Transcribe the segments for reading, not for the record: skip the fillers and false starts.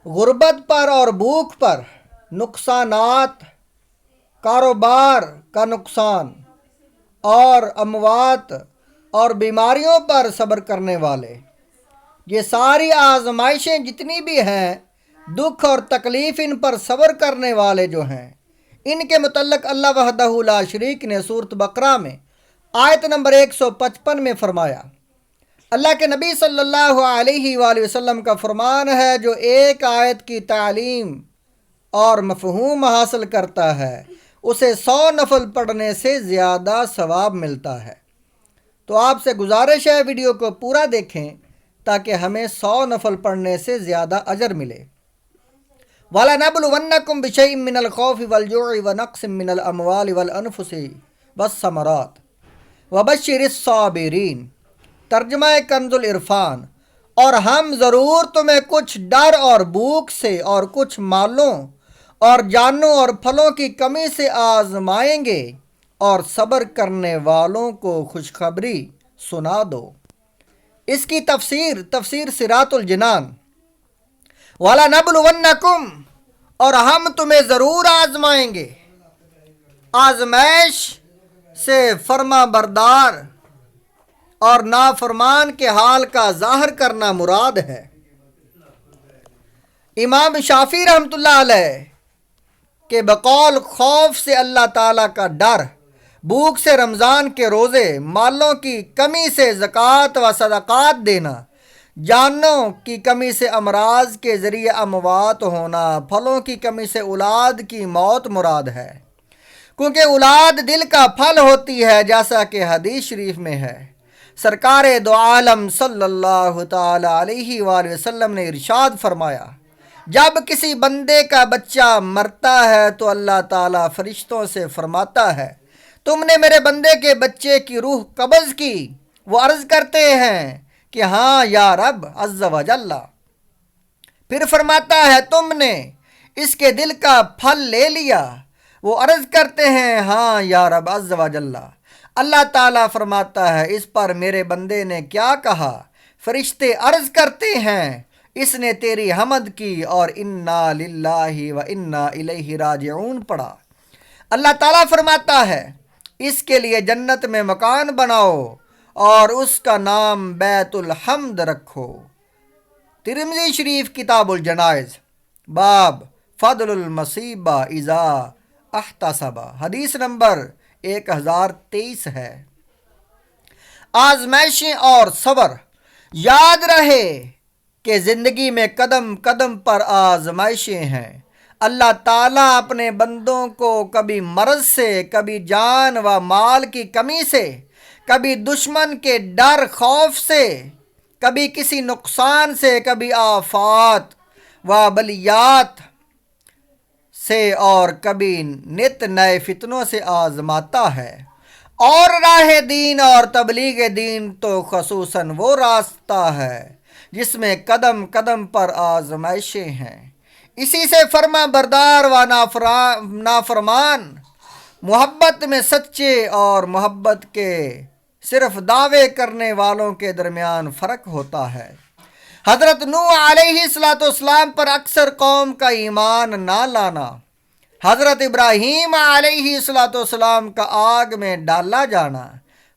غربت پر اور بھوک پر نقصانات، کاروبار کا نقصان اور اموات اور بیماریوں پر صبر کرنے والے، یہ ساری آزمائشیں جتنی بھی ہیں، دکھ اور تکلیف ان پر صبر کرنے والے جو ہیں، ان کے متعلق اللہ وحدہ لا شریک نے سورۃ بقرہ میں آیت نمبر 155 میں فرمایا۔ اللہ کے نبی صلی اللہ علیہ وآلہ وسلم کا فرمان ہے، جو ایک آیت کی تعلیم اور مفہوم حاصل کرتا ہے اسے 100 نفل پڑھنے سے زیادہ ثواب ملتا ہے۔ تو آپ سے گزارش ہے ویڈیو کو پورا دیکھیں تاکہ ہمیں 100 نفل پڑھنے سے زیادہ اجر ملے۔ وَلَنَبْلُوَنَّكُمْ بِشَيْءٍ مِّنَ الْخَوْفِ وَالْجُوعِ وَنَقْصٍ مِّنَ الْأَمْوَالِ وَالْأَنفُسِ وَالثَّمَرَاتِ وَبَشِّرِ الصَّابِرِينَ۔ ترجمہ کنز العرفان۔ اور ہم ضرور تمہیں کچھ ڈر اور بھوک سے اور کچھ مالوں اور جانوں اور پھلوں کی کمی سے آزمائیں گے، اور صبر کرنے والوں کو خوشخبری سنا دو۔ اس کی تفسیر صراط الجنان۔ وَلَنَبْلُوَنَّكُمْ، اور ہم تمہیں ضرور آزمائیں گے۔ آزمائش سے فرما بردار اور نافرمان کے حال کا ظاہر کرنا مراد ہے۔ امام شافعی رحمۃ اللہ علیہ کے بقول خوف سے اللہ تعالیٰ کا ڈر، بھوک سے رمضان کے روزے، مالوں کی کمی سے زکوٰۃ و صدقات دینا، جانوں کی کمی سے امراض کے ذریعے اموات ہونا، پھلوں کی کمی سے اولاد کی موت مراد ہے، کیونکہ اولاد دل کا پھل ہوتی ہے، جیسا کہ حدیث شریف میں ہے۔ سرکار دو عالم صلی اللہ تعالی علیہ وآلہ وسلم نے ارشاد فرمایا، جب کسی بندے کا بچہ مرتا ہے تو اللہ تعالیٰ فرشتوں سے فرماتا ہے، تم نے میرے بندے کے بچے کی روح قبض کی؟ وہ عرض کرتے ہیں کہ ہاں یا رب عز و جل۔ پھر فرماتا ہے، تم نے اس کے دل کا پھل لے لیا؟ وہ عرض کرتے ہیں ہاں یا رب عز و جل۔ اللہ تعالیٰ فرماتا ہے، اس پر میرے بندے نے کیا کہا؟ فرشتے عرض کرتے ہیں، اس نے تیری حمد کی اور انا للہ و انا الیہ راجعون پڑھا۔ اللہ تعالیٰ فرماتا ہے، اس کے لیے جنت میں مکان بناؤ اور اس کا نام بیت الحمد رکھو۔ ترمذی شریف کتاب الجنائز، باب فضل المصیبہ اذا احتسب، حدیث نمبر 1023 ہے۔ آزمائشیں اور صبر۔ یاد رہے کہ زندگی میں قدم قدم پر آزمائشیں ہیں۔ اللہ تعالیٰ اپنے بندوں کو کبھی مرض سے، کبھی جان و مال کی کمی سے، کبھی دشمن کے ڈر خوف سے، کبھی کسی نقصان سے، کبھی آفات و بلیات سے، اور کبھی نت نئے فتنوں سے آزماتا ہے۔ اور راہ دین اور تبلیغ دین تو خصوصاً وہ راستہ ہے جس میں قدم قدم پر آزمائشیں ہیں۔ اسی سے فرما بردار و نافرمان محبت میں سچے اور محبت کے صرف دعوے کرنے والوں کے درمیان فرق ہوتا ہے۔ حضرت نوح علیہ السلام پر اکثر قوم کا ایمان نہ لانا، حضرت ابراہیم علیہ السلام کا آگ میں ڈالا جانا،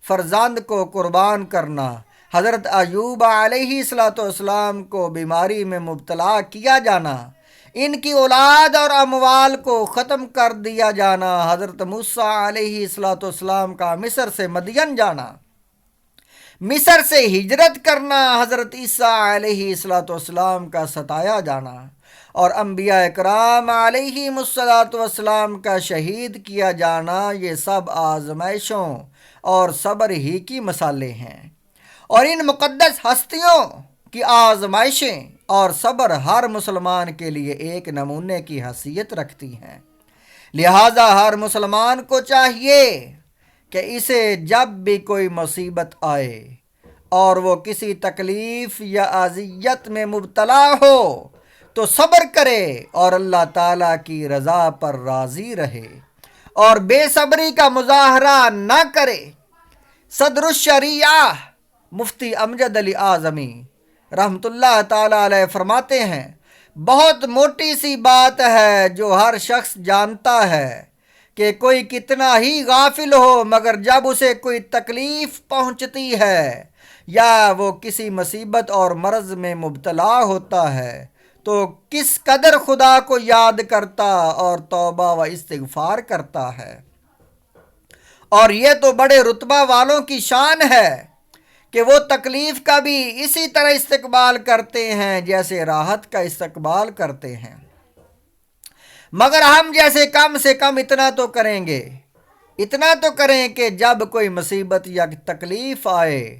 فرزند کو قربان کرنا، حضرت ایوب علیہ السلام کو بیماری میں مبتلا کیا جانا، ان کی اولاد اور اموال کو ختم کر دیا جانا، حضرت موسیٰ علیہ السلام کا مصر سے مدین جانا، مصر سے ہجرت کرنا، حضرت عیسیٰ علیہ السلام کا ستایا جانا، اور انبیاء اکرام علیہ السلام کا شہید کیا جانا، یہ سب آزمائشوں اور صبر ہی کی مثالیں ہیں۔ اور ان مقدس ہستیوں کی آزمائشیں اور صبر ہر مسلمان کے لیے ایک نمونے کی حیثیت رکھتی ہیں، لہٰذا ہر مسلمان کو چاہیے کہ اسے جب بھی کوئی مصیبت آئے اور وہ کسی تکلیف یا اذیت میں مبتلا ہو تو صبر کرے اور اللہ تعالیٰ کی رضا پر راضی رہے اور بے صبری کا مظاہرہ نہ کرے۔ صدر الشریعہ مفتی امجد علی اعظمی رحمۃ اللہ تعالیٰ علیہ فرماتے ہیں، بہت موٹی سی بات ہے جو ہر شخص جانتا ہے کہ کوئی کتنا ہی غافل ہو، مگر جب اسے کوئی تکلیف پہنچتی ہے یا وہ کسی مصیبت اور مرض میں مبتلا ہوتا ہے تو کس قدر خدا کو یاد کرتا اور توبہ و استغفار کرتا ہے۔ اور یہ تو بڑے رتبہ والوں کی شان ہے کہ وہ تکلیف کا بھی اسی طرح استقبال کرتے ہیں جیسے راحت کا استقبال کرتے ہیں، مگر ہم جیسے کم سے کم اتنا تو کریں گے، اتنا تو کریں کہ جب کوئی مصیبت یا تکلیف آئے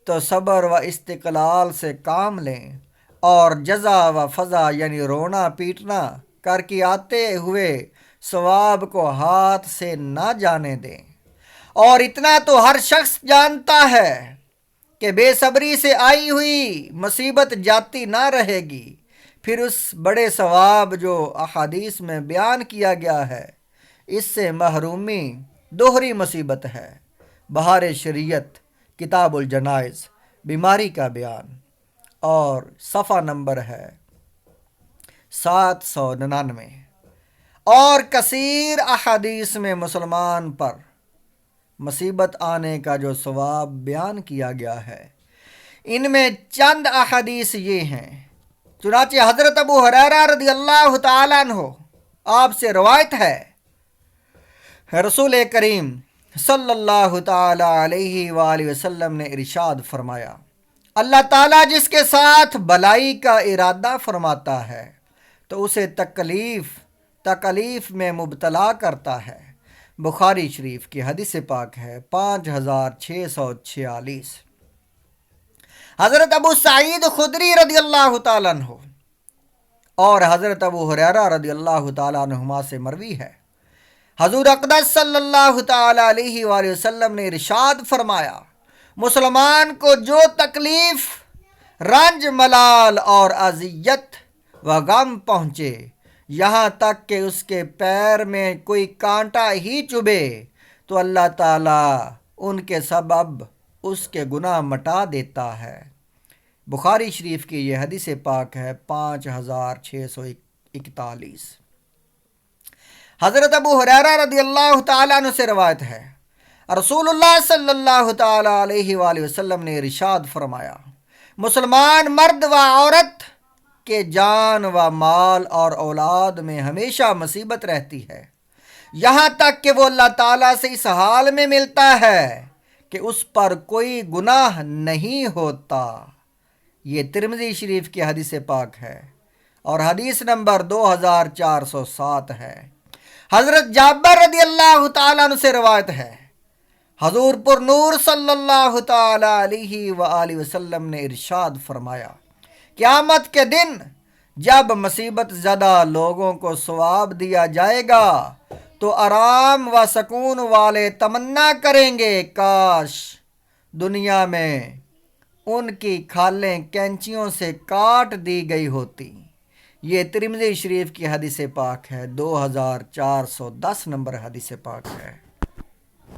تو صبر و استقلال سے کام لیں اور جزا و فضا یعنی رونا پیٹنا کر کے آتے ہوئے ثواب کو ہاتھ سے نہ جانے دیں۔ اور اتنا تو ہر شخص جانتا ہے کہ بے صبری سے آئی ہوئی مصیبت جاتی نہ رہے گی، پھر اس بڑے ثواب جو احادیث میں بیان کیا گیا ہے اس سے محرومی دوہری مصیبت ہے۔ بہار شریعت، کتاب الجنائز، بیماری کا بیان، اور صفحہ نمبر ہے 799۔ اور کثیر احادیث میں مسلمان پر مصیبت آنے کا جو ثواب بیان کیا گیا ہے، ان میں چند احادیث یہ ہیں۔ چنانچہ حضرت ابو ہریرہ رضی اللہ تعالیٰ عنہ آپ سے روایت ہے، رسول کریم صلی اللہ تعالیٰ علیہ وآلہ وسلم نے ارشاد فرمایا، اللہ تعالیٰ جس کے ساتھ بلائی کا ارادہ فرماتا ہے تو اسے تکلیف میں مبتلا کرتا ہے۔ بخاری شریف کی حدیث پاک ہے 5646۔ حضرت ابو سعید خدری رضی اللہ تعالیٰ عنہ اور حضرت ابو ہریرہ رضی اللہ تعالیٰ عنہما سے مروی ہے، حضور اقدس صلی اللہ تعالیٰ علیہ وآلہ وسلم نے ارشاد فرمایا، مسلمان کو جو تکلیف، رنج، ملال اور اذیت و غم پہنچے، یہاں تک کہ اس کے پیر میں کوئی کانٹا ہی چبھے، تو اللہ تعالیٰ ان کے سبب اس کے گناہ مٹا دیتا ہے۔ بخاری شریف کی یہ حدیث پاک ہے 5641۔ حضرت ابو ہریرہ رضی اللہ تعالیٰ عنہ سے روایت ہے، رسول اللہ صلی اللہ تعالیٰ علیہ وآلہ وسلم نے ارشاد فرمایا، مسلمان مرد و عورت کے جان و مال اور اولاد میں ہمیشہ مصیبت رہتی ہے، یہاں تک کہ وہ اللہ تعالیٰ سے اس حال میں ملتا ہے کہ اس پر کوئی گناہ نہیں ہوتا۔ یہ ترمذی شریف کی حدیث پاک ہے اور حدیث نمبر 2407 ہے۔ حضرت جابر رضی اللہ تعالیٰ عنہ سے روایت ہے، حضور پر نور صلی اللہ تعالیٰ علیہ وآلہ وسلم نے ارشاد فرمایا، قیامت کے دن جب مصیبت زدہ لوگوں کو ثواب دیا جائے گا تو آرام و سکون والے تمنا کریں گے کاش دنیا میں ان کی کھالیں کینچیوں سے کاٹ دی گئی ہوتی۔ یہ ترمذی شریف کی حدیث پاک ہے 2410 نمبر حدیث پاک ہے۔